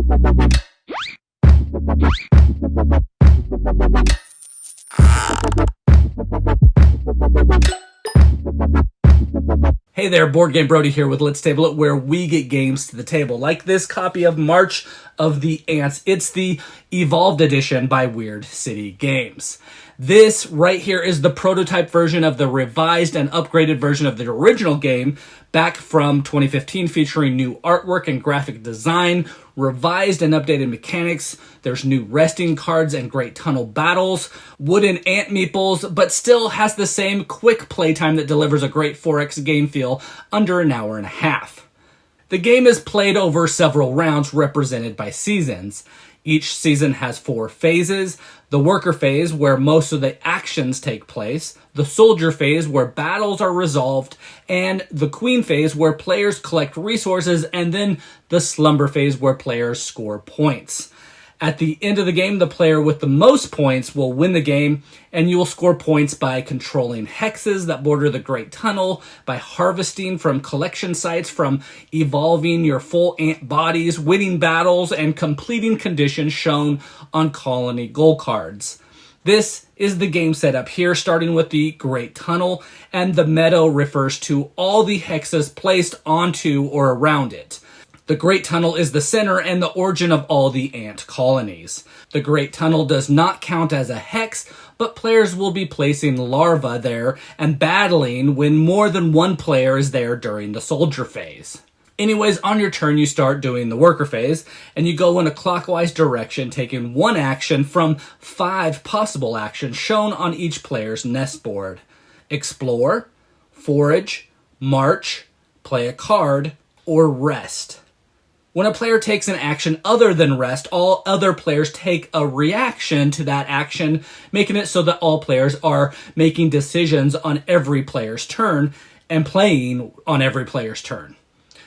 Hey there, Board Game Brody here with Let's Table It, where we get games to the table. Like this copy of March of the Ants. It's the Evolved Edition by Weird City Games. This right here is the prototype version of the revised and upgraded version of the original game back from 2015, featuring new artwork and graphic design, revised and updated mechanics. There's new resting cards and great tunnel battles, wooden ant meeples, but still has the same quick playtime that delivers a great 4X game feel under an hour and a half. The game is played over several rounds represented by seasons. Each season has 4 phases: the worker phase, where most of the actions take place, the soldier phase, where battles are resolved, and the queen phase, where players collect resources, and then the slumber phase, where players score points. At the end of the game, the player with the most points will win the game, and you will score points by controlling hexes that border the Great Tunnel, by harvesting from collection sites, from evolving your full ant bodies, winning battles, and completing conditions shown on colony goal cards. This is the game setup here, starting with the Great Tunnel, and the meadow refers to all the hexes placed onto or around it. The Great Tunnel is the center and the origin of all the ant colonies. The Great Tunnel does not count as a hex, but players will be placing larvae there and battling when more than one player is there during the soldier phase. Anyways, on your turn, you start doing the worker phase, and you go in a clockwise direction, taking one action from 5 possible actions shown on each player's nest board. Explore, forage, march, play a card, or rest. When a player takes an action other than rest, all other players take a reaction to that action, making it so that all players are making decisions on every player's turn and playing on every player's turn.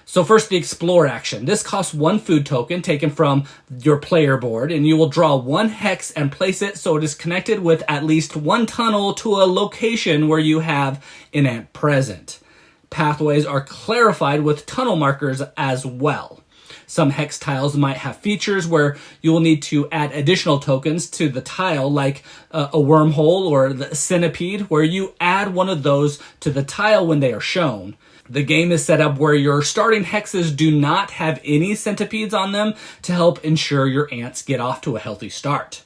So first, the explore action. This costs 1 food token taken from your player board, and you will draw 1 hex and place it so it is connected with at least 1 tunnel to a location where you have an ant present. Pathways are clarified with tunnel markers as well. Some hex tiles might have features where you will need to add additional tokens to the tile, like a wormhole or the centipede, where you add one of those to the tile when they are shown. The game is set up where your starting hexes do not have any centipedes on them to help ensure your ants get off to a healthy start.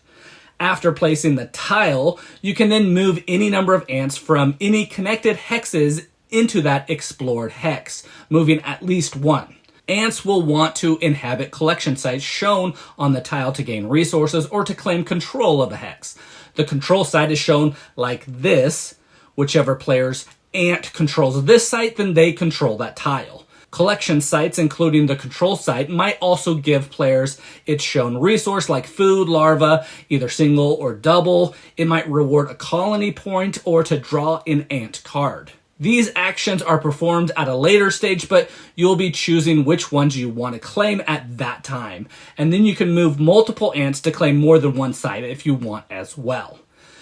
After placing the tile, you can then move any number of ants from any connected hexes into that explored hex, moving at least 1. Ants will want to inhabit collection sites shown on the tile to gain resources or to claim control of a hex. The control site is shown like this. Whichever player's ant controls this site, then they control that tile. Collection sites, including the control site, might also give players its shown resource like food, larvae, either single or double. It might reward a colony point or to draw an ant card. These actions are performed at a later stage, but you'll be choosing which ones you want to claim at that time. And then you can move multiple ants to claim more than one site if you want as well.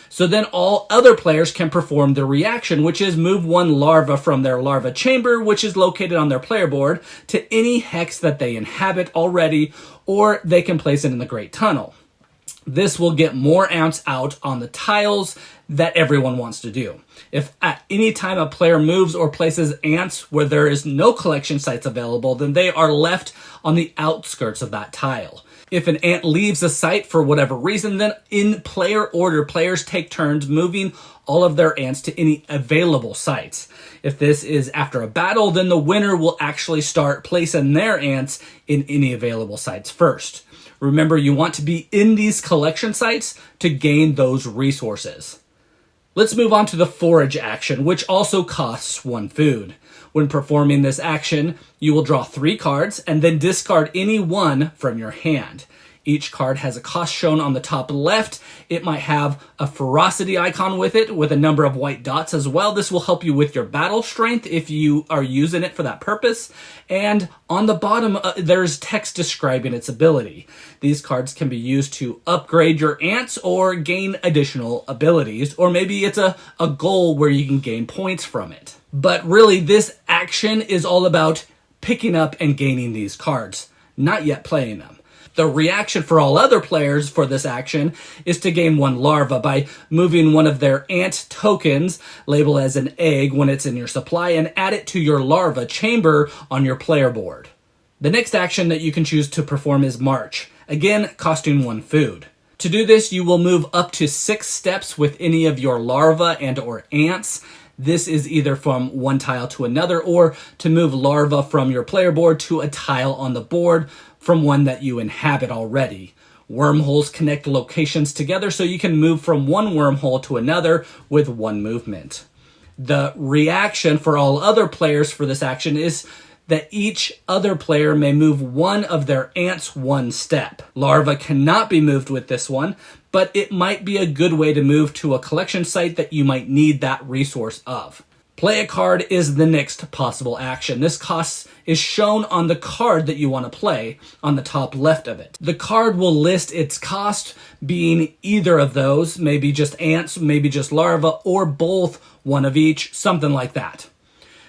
So then all other players can perform the reaction, which is move 1 larva from their larva chamber, which is located on their player board, to any hex that they inhabit already, or they can place it in the Great Tunnel. This will get more ants out on the tiles that everyone wants to do. If at any time a player moves or places ants where there is no collection sites available, then they are left on the outskirts of that tile. If an ant leaves a site for whatever reason, then in player order, players take turns moving all of their ants to any available sites. If this is after a battle, then the winner will actually start placing their ants in any available sites first. Remember, you want to be in these collection sites to gain those resources. Let's move on to the forage action, which also costs 1 food. When performing this action, you will draw 3 cards and then discard any 1 from your hand. Each card has a cost shown on the top left. It might have a ferocity icon with it, with a number of white dots as well. This will help you with your battle strength if you are using it for that purpose. And on the bottom, there's text describing its ability. These cards can be used to upgrade your ants or gain additional abilities, or maybe it's a goal where you can gain points from it. But really, this action is all about picking up and gaining these cards, not yet playing them. The reaction for all other players for this action is to gain 1 larva by moving one of their ant tokens, labeled as an egg when it's in your supply, and add it to your larva chamber on your player board. The next action that you can choose to perform is March, again costing 1 food. To do this, you will move up to 6 steps with any of your larvae and or ants. This is either from one tile to another, or to move larvae from your player board to a tile on the board from one that you inhabit already. Wormholes connect locations together, so you can move from one wormhole to another with 1 movement. The reaction for all other players for this action is that each other player may move one of their ants 1 step. Larvae cannot be moved with this one, but it might be a good way to move to a collection site that you might need that resource of. Play a card is the next possible action. This cost is shown on the card that you want to play on the top left of it. The card will list its cost being either of those, maybe just ants, maybe just larvae, or both, one of each, something like that.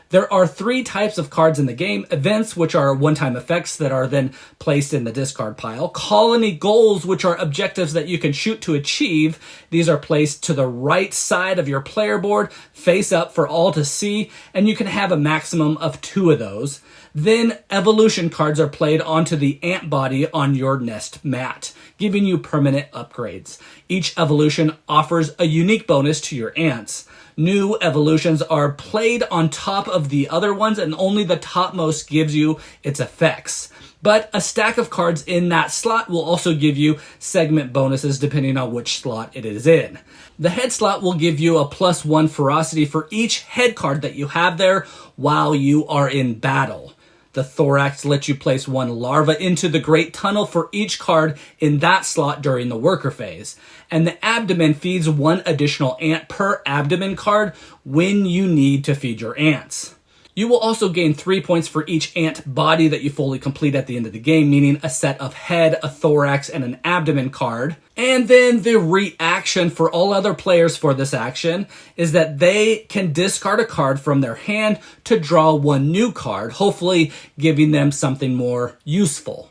There are 3 types of cards in the game: events, which are one-time effects that are then placed in the discard pile; colony goals, which are objectives that you can shoot to achieve. These are placed to the right side of your player board, face up for all to see, and you can have a maximum of 2 of those. Then evolution cards are played onto the ant body on your nest mat, giving you permanent upgrades. Each evolution offers a unique bonus to your ants. New evolutions are played on top of the other ones, and only the topmost gives you its effects. But a stack of cards in that slot will also give you segment bonuses depending on which slot it is in. The head slot will give you a +1 ferocity for each head card that you have there while you are in battle. The thorax lets you place 1 larva into the great tunnel for each card in that slot during the worker phase. And the abdomen feeds 1 additional ant per abdomen card when you need to feed your ants. You will also gain 3 points for each ant body that you fully complete at the end of the game, meaning a set of head, a thorax, and an abdomen card. And then the reaction for all other players for this action is that they can discard a card from their hand to draw 1 new card, hopefully giving them something more useful.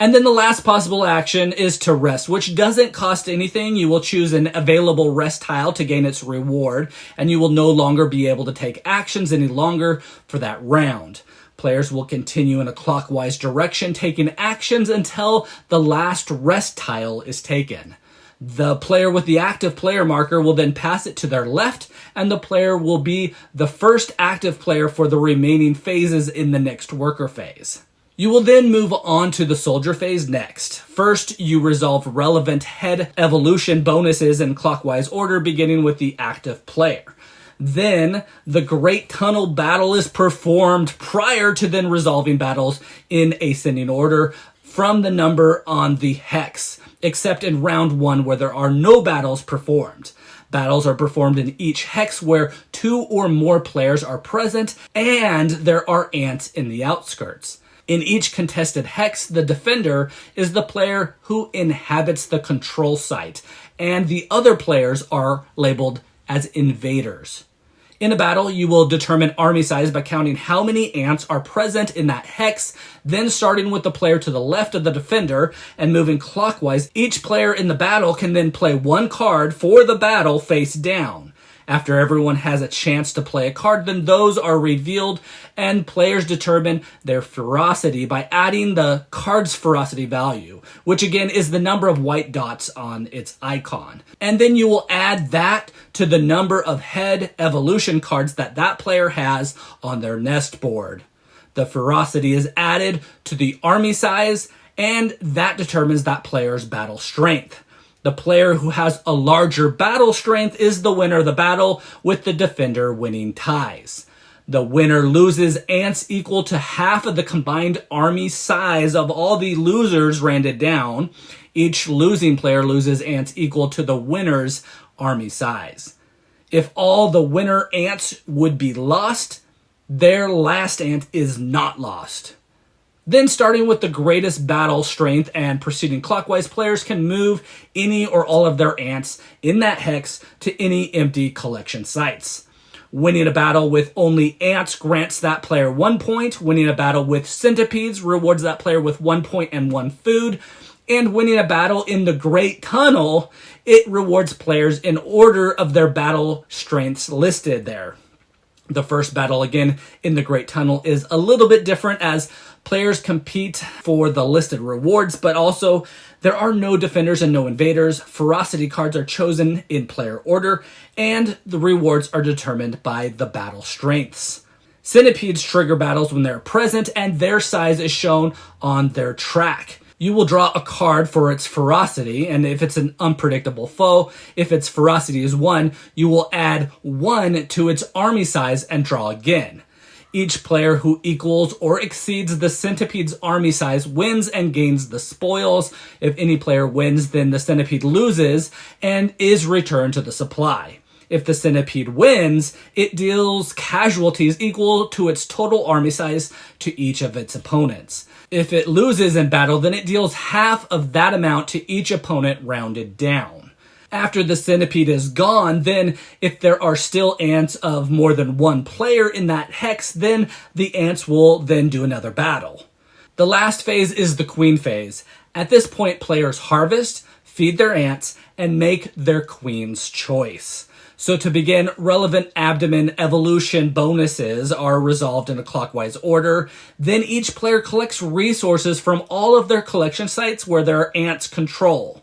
And then the last possible action is to rest, which doesn't cost anything. You will choose an available rest tile to gain its reward, and you will no longer be able to take actions any longer for that round. Players will continue in a clockwise direction, taking actions until the last rest tile is taken. The player with the active player marker will then pass it to their left, and the player will be the first active player for the remaining phases in the next worker phase. You will then move on to the soldier phase next. First, you resolve relevant head evolution bonuses in clockwise order, beginning with the active player. Then, the Great Tunnel battle is performed prior to then resolving battles in ascending order from the number on the hex, except in round 1 where there are no battles performed. Battles are performed in each hex where 2 or more players are present and there are ants in the outskirts. In each contested hex, the defender is the player who inhabits the control site, and the other players are labeled as invaders. In a battle, you will determine army size by counting how many ants are present in that hex, then starting with the player to the left of the defender and moving clockwise. Each player in the battle can then play 1 card for the battle face down. After everyone has a chance to play a card, then those are revealed, and players determine their ferocity by adding the card's ferocity value, which again is the number of white dots on its icon. And then you will add that to the number of head evolution cards that that player has on their nest board. The ferocity is added to the army size, and that determines that player's battle strength. The player who has a larger battle strength is the winner of the battle, with the defender winning ties. The winner loses ants equal to half of the combined army size of all the losers rounded down. Each losing player loses ants equal to the winner's army size. If all the winner ants would be lost, their last ant is not lost. Then, starting with the greatest battle strength and proceeding clockwise, players can move any or all of their ants in that hex to any empty collection sites. Winning a battle with only ants grants that player 1 point. Winning a battle with centipedes rewards that player with 1 point and 1 food. And winning a battle in the Great Tunnel, it rewards players in order of their battle strengths listed there. The first battle, again, in the Great Tunnel is a little bit different as players compete for the listed rewards, but also there are no defenders and no invaders. Ferocity cards are chosen in player order, and the rewards are determined by the battle strengths. Centipedes trigger battles when they're present, and their size is shown on their track. You will draw a card for its ferocity, and if it's an unpredictable foe, if its ferocity is 1, you will add 1 to its army size and draw again. Each player who equals or exceeds the centipede's army size wins and gains the spoils. If any player wins, then the centipede loses and is returned to the supply. If the centipede wins, it deals casualties equal to its total army size to each of its opponents. If it loses in battle, then it deals half of that amount to each opponent rounded down. After the centipede is gone, then if there are still ants of more than 1 player in that hex, then the ants will then do another battle. The last phase is the queen phase. At this point, players harvest, feed their ants, and make their queen's choice. So to begin, relevant abdomen evolution bonuses are resolved in a clockwise order. Then each player collects resources from all of their collection sites where their ants control.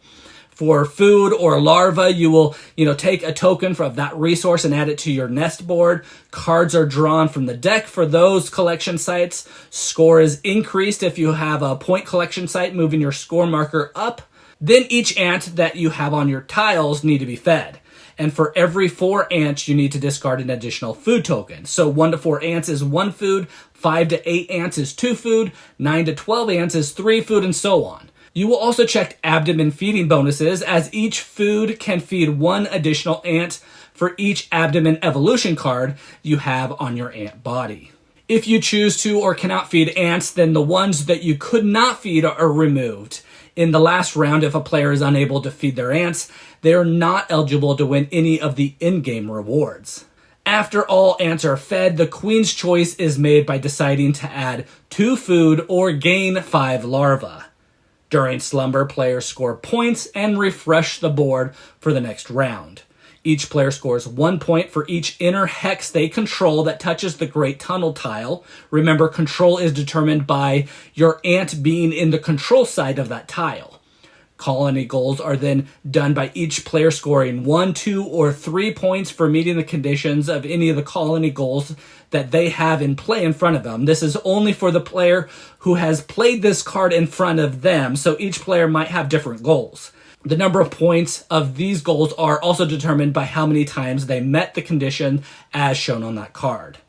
For food or larva, you will, take a token of that resource and add it to your nest board. Cards are drawn from the deck for those collection sites. Score is increased if you have a point collection site, moving your score marker up. Then each ant that you have on your tiles need to be fed. And for every 4 ants, you need to discard an additional food token. So 1 to 4 ants is 1 food, 5 to 8 ants is 2 food, 9 to 12 ants is 3 food, and so on. You will also check abdomen feeding bonuses, as each food can feed 1 additional ant for each abdomen evolution card you have on your ant body. If you choose to or cannot feed ants, then the ones that you could not feed are removed. In the last round, if a player is unable to feed their ants, they are not eligible to win any of the in-game rewards. After all ants are fed, the queen's choice is made by deciding to add 2 food or gain 5 larvae. During Slumber, players score points and refresh the board for the next round. Each player scores 1 point for each inner hex they control that touches the Great Tunnel tile. Remember, control is determined by your ant being in the control side of that tile. Colony goals are then done by each player scoring 1, 2, or 3 points for meeting the conditions of any of the colony goals that they have in play in front of them. This is only for the player who has played this card in front of them, so each player might have different goals. The number of points of these goals are also determined by how many times they met the condition as shown on that card.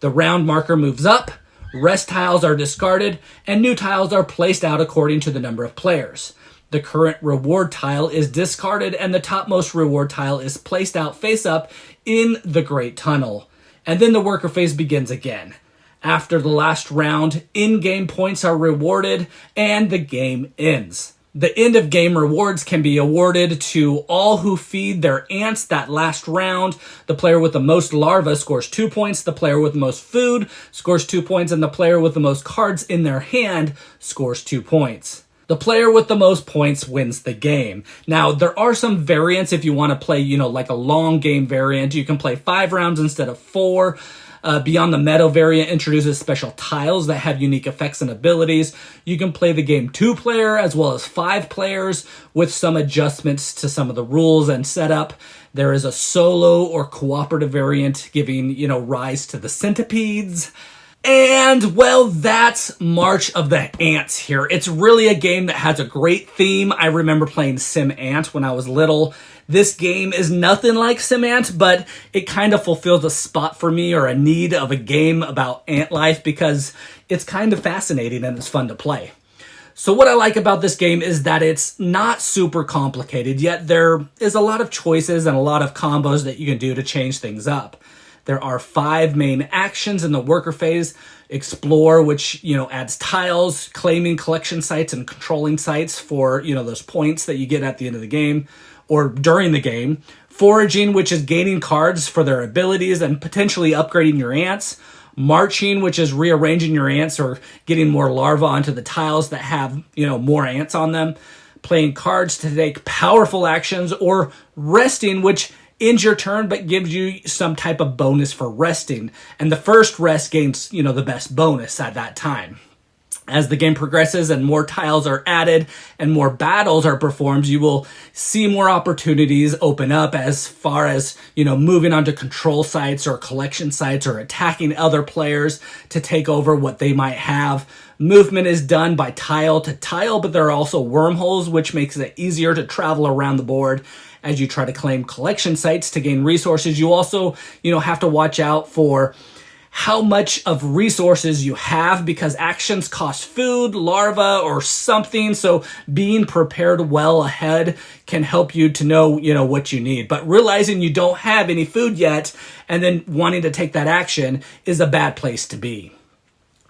The round marker moves up, rest tiles are discarded, and new tiles are placed out according to the number of players. The current reward tile is discarded, and the topmost reward tile is placed out face up in the Great Tunnel. And then the worker phase begins again. After the last round, in-game points are rewarded, and the game ends. The end of game rewards can be awarded to all who feed their ants that last round. The player with the most larvae scores 2 points, the player with the most food scores 2 points, and the player with the most cards in their hand scores 2 points. The player with the most points wins the game. Now, there are some variants if you want to play, like a long game variant. You can play 5 rounds instead of 4. Beyond the Meadow variant introduces special tiles that have unique effects and abilities. You can play the game 2-player as well as 5 players with some adjustments to some of the rules and setup. There is a solo or cooperative variant giving, rise to the centipedes. And, well, that's March of the Ants here. It's really a game that has a great theme. I remember playing Sim Ant when I was little. This game is nothing like Sim Ant, but it kind of fulfills a spot for me or a need of a game about ant life because it's kind of fascinating and it's fun to play. So what I like about this game is that it's not super complicated, yet there is a lot of choices and a lot of combos that you can do to change things up. There are 5 main actions in the worker phase. Explore, which, adds tiles, claiming collection sites and controlling sites for, those points that you get at the end of the game. or during the game. Foraging, which is gaining cards for their abilities and potentially upgrading your ants. Marching, which is rearranging your ants or getting more larvae onto the tiles that have, more ants on them. Playing cards to take powerful actions, or resting, which ends your turn but gives you some type of bonus for resting. And the first rest gains, the best bonus at that time. As the game progresses and more tiles are added and more battles are performed, you will see more opportunities open up as far as, moving onto control sites or collection sites or attacking other players to take over what they might have. Movement is done by tile to tile, but there are also wormholes, which makes it easier to travel around the board as you try to claim collection sites to gain resources. You also, have to watch out for how much of resources you have, because actions cost food, larvae, or something. So being prepared well ahead can help you to know, what you need. But realizing you don't have any food yet and then wanting to take that action is a bad place to be.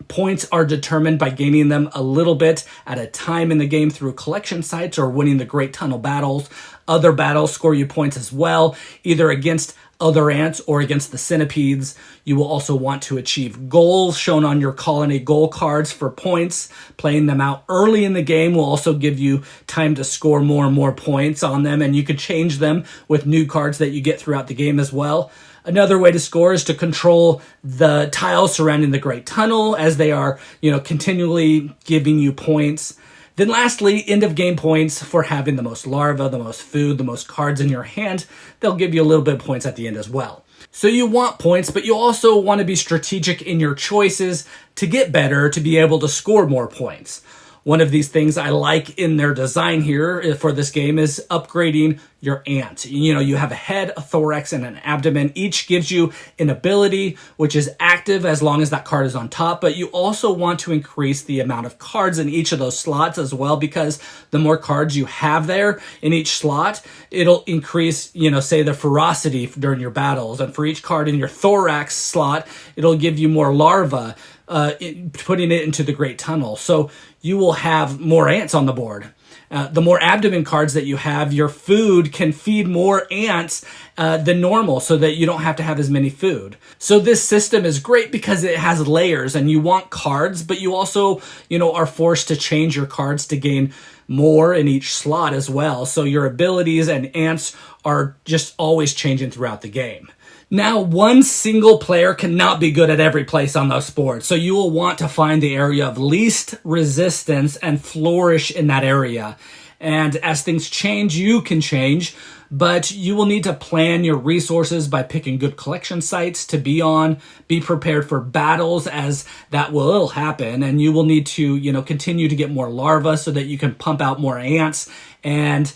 Points are determined by gaining them a little bit at a time in the game through collection sites or winning the Great Tunnel battles. Other battles score you points as well, either against other ants or against the centipedes. You will also want to achieve goals shown on your colony goal cards for points. Playing them out early in the game will also give you time to score more and more points on them, and you could change them with new cards that you get throughout the game as well. Another way to score is to control the tiles surrounding the Great Tunnel as they are, continually giving you points. Then lastly, end of game points for having the most larvae, the most food, the most cards in your hand. They'll give you a little bit of points at the end as well. So you want points, but you also want to be strategic in your choices to get better, to be able to score more points. One of these things I like in their design here for this game is upgrading your ant. You have a head, a thorax, and an abdomen. Each gives you an ability, which is active as long as that card is on top. But you also want to increase the amount of cards in each of those slots as well, because the more cards you have there in each slot, it'll increase, say the ferocity during your battles. And for each card in your thorax slot, it'll give you more larvae, putting it into the Great Tunnel. So you will have more ants on the board. The more abdomen cards that you have, your food can feed more ants than normal, so that you don't have to have as many food. So this system is great because it has layers, and you want cards, but you also, are forced to change your cards to gain more in each slot as well. So your abilities and ants are just always changing throughout the game. Now, one single player cannot be good at every place on those boards, so you will want to find the area of least resistance and flourish in that area. And as things change, you can change, but you will need to plan your resources by picking good collection sites to be on. Be prepared for battles, as that will happen, and you will need to, continue to get more larvae so that you can pump out more ants and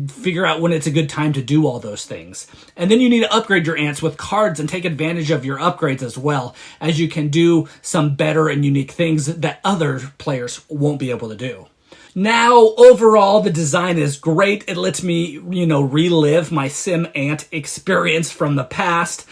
figure out when it's a good time to do all those things. And then you need to upgrade your ants with cards and take advantage of your upgrades as well, as you can do some better and unique things that other players won't be able to do. Now, overall, the design is great. It lets me, relive my sim ant experience from the past.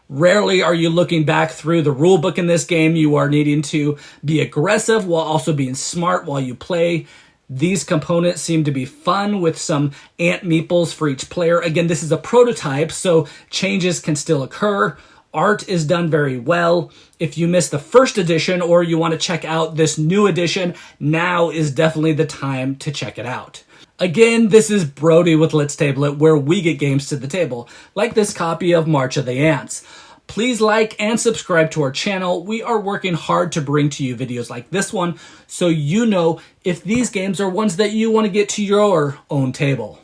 Rarely are you looking back through the rulebook in this game. You are needing to be aggressive while also being smart while you play. These components seem to be fun with some ant meeples for each player. Again, this is a prototype, so changes can still occur. Art is done very well. If you missed the first edition or you want to check out this new edition, now is definitely the time to check it out. Again, this is Brody with Let's Table It, where we get games to the table, like this copy of March of the Ants. Please like and subscribe to our channel. We are working hard to bring to you videos like this one, so you know if these games are ones that you want to get to your own table.